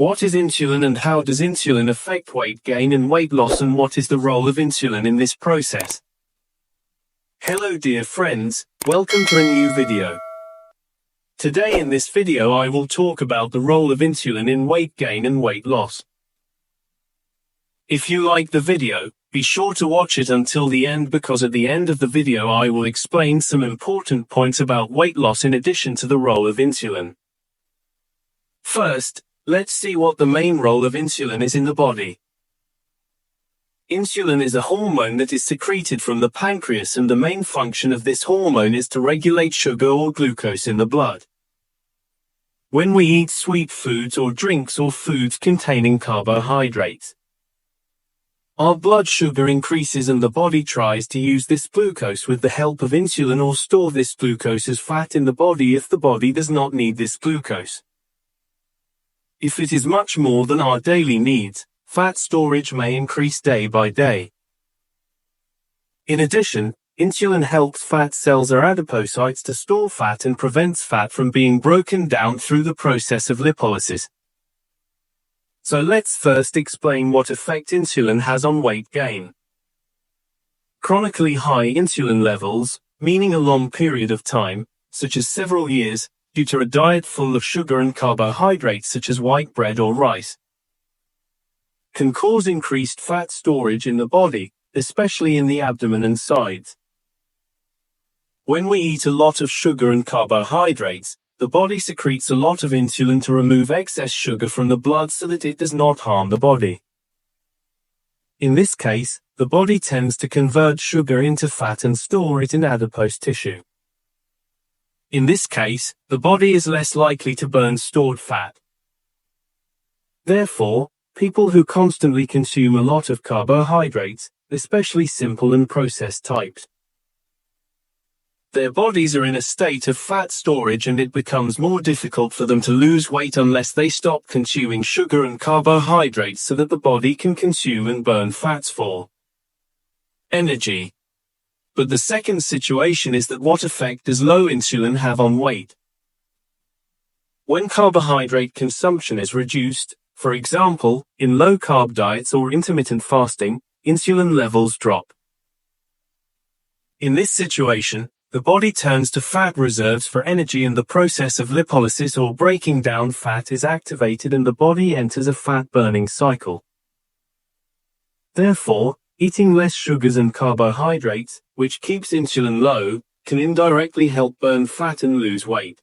What is insulin and how does insulin affect weight gain and weight loss, and what is the role of insulin in this process? Hello dear friends, welcome to a new video. Today in this video I will talk about the role of insulin in weight gain and weight loss. If you like the video, be sure to watch it until the end, because at the end of the video I will explain some important points about weight loss in addition to the role of insulin. First, let's see what the main role of insulin is in the body. Insulin is a hormone that is secreted from the pancreas, and the main function of this hormone is to regulate sugar or glucose in the blood. When we eat sweet foods or drinks or foods containing carbohydrates, our blood sugar increases and the body tries to use this glucose with the help of insulin or store this glucose as fat in the body if the body does not need this glucose. If it is much more than our daily needs, fat storage may increase day by day. In addition, insulin helps fat cells or adipocytes to store fat and prevents fat from being broken down through the process of lipolysis. So let's first explain what effect insulin has on weight gain. Chronically high insulin levels, meaning a long period of time, such as several years, due to a diet full of sugar and carbohydrates such as white bread or rice, can cause increased fat storage in the body, especially in the abdomen and sides. When we eat a lot of sugar and carbohydrates, the body secretes a lot of insulin to remove excess sugar from the blood so that it does not harm the body. In this case, the body tends to convert sugar into fat and store it in adipose tissue. In this case, the body is less likely to burn stored fat. Therefore, people who constantly consume a lot of carbohydrates, especially simple and processed types, their bodies are in a state of fat storage, and it becomes more difficult for them to lose weight unless they stop consuming sugar and carbohydrates so that the body can consume and burn fats for energy. But the second situation is that what effect does low insulin have on weight? When carbohydrate consumption is reduced, for example, in low-carb diets or intermittent fasting, insulin levels drop. In this situation, the body turns to fat reserves for energy, and the process of lipolysis or breaking down fat is activated and the body enters a fat-burning cycle. Therefore, eating less sugars and carbohydrates, which keeps insulin low, can indirectly help burn fat and lose weight.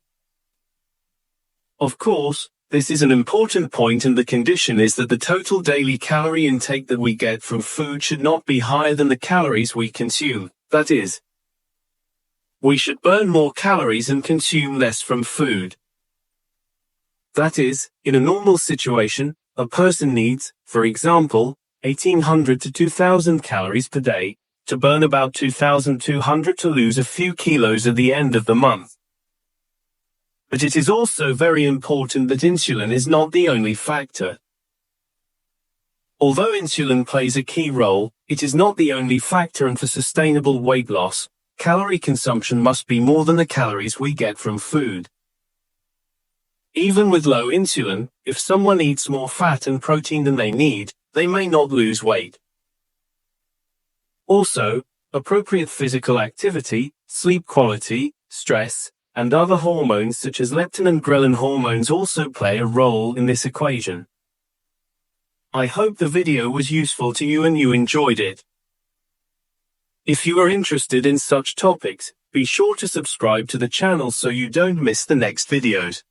Of course, this is an important point, and the condition is that the total daily calorie intake that we get from food should not be higher than the calories we consume. That is, we should burn more calories and consume less from food. That is, in a normal situation, a person needs, for example, 1800 to 2000 calories per day, to burn about 2200 to lose a few kilos at the end of the month. But it is also very important that insulin is not the only factor. Although insulin plays a key role, it is not the only factor, and for sustainable weight loss, calorie consumption must be more than the calories we get from food. Even with low insulin, if someone eats more fat and protein than they need, they may not lose weight. Also, appropriate physical activity, sleep quality, stress, and other hormones such as leptin and ghrelin hormones also play a role in this equation. I hope the video was useful to you and you enjoyed it. If you are interested in such topics, be sure to subscribe to the channel so you don't miss the next videos.